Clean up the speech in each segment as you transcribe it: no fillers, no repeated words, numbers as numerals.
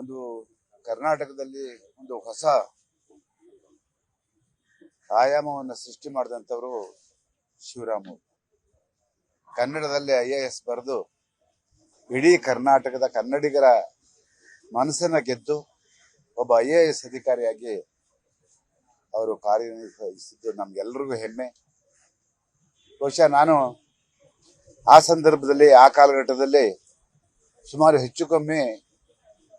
ಒಂದು ಕರ್ನಾಟಕದಲ್ಲಿ ಒಂದು ಹೊಸ ಆಯಾಮವನ್ನು ಸೃಷ್ಟಿ ಮಾಡಿದಂಥವರು ಶಿವರಾಮ್. ಕನ್ನಡದಲ್ಲಿ IAS ಬರೆದು ಇಡೀ ಕರ್ನಾಟಕದ ಕನ್ನಡಿಗರ ಮನಸ್ಸನ್ನ ಗೆದ್ದು ಒಬ್ಬ IAS ಅಧಿಕಾರಿಯಾಗಿ ಅವರು ಕಾರ್ಯನಿರ್ವಹಿಸಿದ್ದು ನಮ್ಗೆಲ್ರಿಗೂ ಹೆಮ್ಮೆ. ಬಹುಶಃ ನಾನು ಆ ಸಂದರ್ಭದಲ್ಲಿ ಆ ಕಾಲಘಟ್ಟದಲ್ಲಿ ಸುಮಾರು ಹೆಚ್ಚು ಕಮ್ಮಿ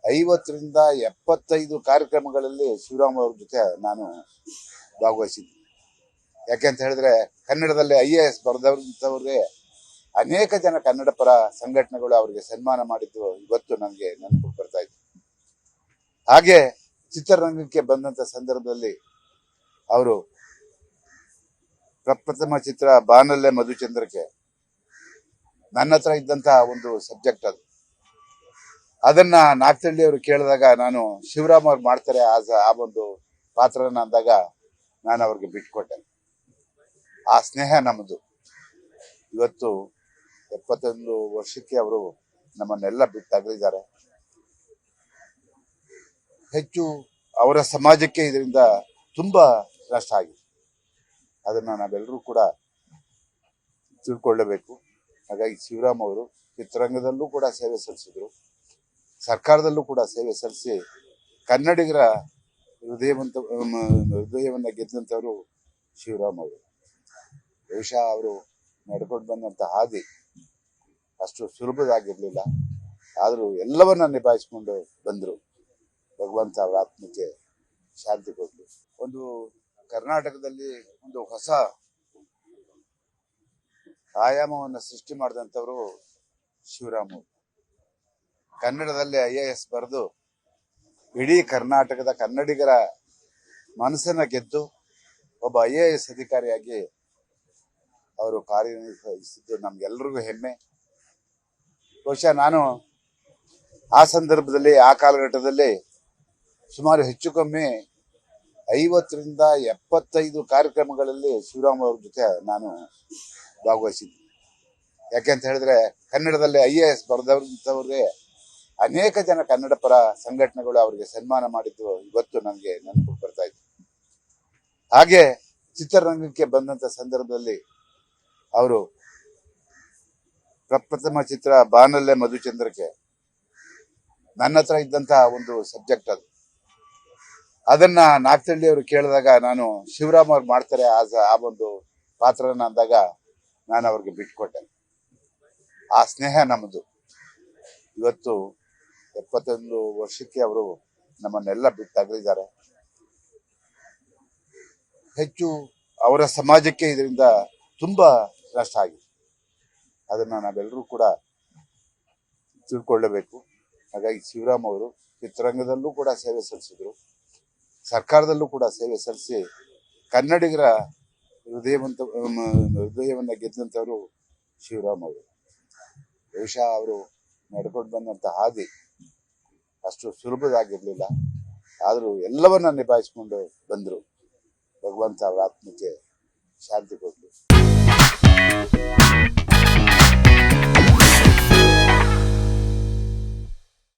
50ರಿಂದ 75 ಕಾರ್ಯಕ್ರಮಗಳಲ್ಲಿ ಶಿವರಾಮ್ ಅವ್ರ ಜೊತೆ ನಾನು ಭಾಗವಹಿಸಿದ್ದೆ. ಯಾಕೆಂತ ಹೇಳಿದ್ರೆ ಕನ್ನಡದಲ್ಲಿ IAS ಬರೆದವ್ರಂಥವ್ರಿಗೆ ಅನೇಕ ಜನ ಕನ್ನಡ ಪರ ಸಂಘಟನೆಗಳು ಅವರಿಗೆ ಸನ್ಮಾನ ಮಾಡಿದ್ದು ಇವತ್ತು ನನಗೆ ನೆನಪು ಬರ್ತಾ ಇತ್ತು. ಹಾಗೆ ಚಿತ್ರರಂಗಕ್ಕೆ ಬಂದಂತ ಸಂದರ್ಭದಲ್ಲಿ ಅವರು ಪ್ರಪ್ರಥಮ ಚಿತ್ರ ಬಾನಲ್ಲೆ ಮಧುಚಂದ್ರಕ್ಕೆ ನನ್ನ ಹತ್ರ ಇದ್ದಂತಹ ಒಂದು ಸಬ್ಜೆಕ್ಟ್ ಅದನ್ನ ನಾಗತಳ್ಳಿ ಅವರು ಕೇಳಿದಾಗ ನಾನು ಶಿವರಾಮ್ ಅವ್ರು ಮಾಡ್ತಾರೆ ಆ ಒಂದು ಪಾತ್ರನ ಅಂದಾಗ ನಾನು ಅವ್ರಿಗೆ ಬಿಟ್ಕೊಟ್ಟೆ. ಆ ಸ್ನೇಹ ನಮ್ಮದು. ಇವತ್ತು 71 ವರ್ಷಕ್ಕೆ ಅವರು ನಮ್ಮನ್ನೆಲ್ಲ ಬಿಟ್ಟಗಲಿದ್ದಾರೆ. ಹೆಚ್ಚು ಅವರ ಸಮಾಜಕ್ಕೆ ಇದರಿಂದ ತುಂಬಾ ನಷ್ಟ ಆಗಿದೆ. ಅದನ್ನ ನಾವೆಲ್ಲರೂ ಕೂಡ ತಿಳ್ಕೊಳ್ಳಬೇಕು. ಹಾಗಾಗಿ ಶಿವರಾಮ್ ಅವರು ಚಿತ್ರರಂಗದಲ್ಲೂ ಕೂಡ ಸೇವೆ ಸಲ್ಲಿಸಿದ್ರು, ಸರ್ಕಾರದಲ್ಲೂ ಕೂಡ ಸೇವೆ ಸಲ್ಲಿಸಿ ಕನ್ನಡಿಗರ ಹೃದಯವನ್ನ ಗೆದ್ದಂಥವರು ಶಿವರಾಮ್ ಅವರು. ಬಹುಶಃ ಅವರು ನಡ್ಕೊಂಡು ಬಂದಂತ ಹಾದಿ ಅಷ್ಟು ಸುಲಭದಾಗಿರ್ಲಿಲ್ಲ. ಆದರೂ ಎಲ್ಲವನ್ನ ನಿಭಾಯಿಸ್ಕೊಂಡು ಬಂದ್ರು. ಭಗವಂತ ಅವರ ಆತ್ಮಕ್ಕೆ ಶಾಂತಿ ಕೊಡ್ಲಿ. ಒಂದು ಕರ್ನಾಟಕದಲ್ಲಿ ಒಂದು ಹೊಸ ಆಯಾಮವನ್ನು ಸೃಷ್ಟಿ ಮಾಡಿದಂಥವರು ಶಿವರಾಮ್. ಕನ್ನಡದಲ್ಲಿ IAS ಬರೆದು ಇಡೀ ಕರ್ನಾಟಕದ ಕನ್ನಡಿಗರ ಮನಸ್ಸನ್ನ ಗೆದ್ದು ಒಬ್ಬ IAS ಅಧಿಕಾರಿಯಾಗಿ ಅವರು ಕಾರ್ಯನಿರ್ವಹಿಸಿದ್ದು ನಮ್ಗೆಲ್ರಿಗೂ ಹೆಮ್ಮೆ. ಬಹುಶಃ ನಾನು ಆ ಸಂದರ್ಭದಲ್ಲಿ ಆ ಕಾಲಘಟ್ಟದಲ್ಲಿ ಸುಮಾರು ಹೆಚ್ಚು ಕಮ್ಮಿ 50ರಿಂದ 75 ಕಾರ್ಯಕ್ರಮಗಳಲ್ಲಿ ಶಿವರಾಮ್ ಅವ್ರ ಜೊತೆ ನಾನು ಭಾಗವಹಿಸಿದ್ದೆ. ಯಾಕೆಂತ ಹೇಳಿದ್ರೆ ಕನ್ನಡದಲ್ಲಿ IAS ಬರೆದವ್ರಂಥವ್ರಿಗೆ ಅನೇಕ ಜನ ಕನ್ನಡ ಪರ ಸಂಘಟನೆಗಳು ಅವರಿಗೆ ಸನ್ಮಾನ ಮಾಡಿದ್ದು ಇವತ್ತು ನನಗೆ ನೆನಪು ಬರ್ತಾ ಇತ್ತು. ಹಾಗೆ ಚಿತ್ರರಂಗಕ್ಕೆ ಬಂದಂತ ಸಂದರ್ಭದಲ್ಲಿ ಅವರು ಪ್ರಪ್ರಥಮ ಚಿತ್ರ ಬಾನಲ್ಲೆ ಮಧುಚಂದ್ರಕ್ಕೆ ನನ್ನ ಹತ್ರ ಇದ್ದಂತಹ ಒಂದು ಸಬ್ಜೆಕ್ಟ್ ಅದನ್ನ ನಾಗತಳ್ಳಿ ಅವರು ಕೇಳಿದಾಗ ನಾನು ಶಿವರಾಮ್ ಅವ್ರು ಮಾಡ್ತಾರೆ ಆ ಒಂದು ಪಾತ್ರನ ಅಂದಾಗ ನಾನು ಅವ್ರಿಗೆ ಬಿಟ್ಕೊಟ್ಟೆ. ಆ ಸ್ನೇಹ ನಮ್ಮದು. ಇವತ್ತು 71 ವರ್ಷಕ್ಕೆ ಅವರು ನಮ್ಮನ್ನೆಲ್ಲ ಬಿಟ್ಟಗಲಿದ್ದಾರೆ. ಹೆಚ್ಚು ಅವರ ಸಮಾಜಕ್ಕೆ ಇದರಿಂದ ತುಂಬಾ ನಷ್ಟ ಆಗಿದೆ. ಅದನ್ನ ನಾವೆಲ್ಲರೂ ಕೂಡ ತಿಳ್ಕೊಳ್ಳಬೇಕು. ಹಾಗಾಗಿ ಶಿವರಾಮ್ ಅವರು ಚಿತ್ರರಂಗದಲ್ಲೂ ಕೂಡ ಸೇವೆ ಸಲ್ಲಿಸಿದ್ರು, ಸರ್ಕಾರದಲ್ಲೂ ಕೂಡ ಸೇವೆ ಸಲ್ಲಿಸಿ ಕನ್ನಡಿಗರ ಹೃದಯವನ್ನ ಗೆದ್ದಂಥವರು ಶಿವರಾಮ್ ಅವರು. ಬಹುಶಃ ಅವರು ನಡ್ಕೊಂಡು ಬಂದಂತ ಹಾದಿ ಅಷ್ಟು ಸುಲಭದಾಗಿರ್ಲಿಲ್ಲ. ಆದರೂ ಎಲ್ಲವನ್ನ ನಿಭಾಯಿಸ್ಕೊಂಡು ಬಂದ್ರು. ಭಗವಂತ ಅವರ ಆತ್ಮಕ್ಕೆ ಶಾಂತಿ ಕೊಡ್ಲಿ.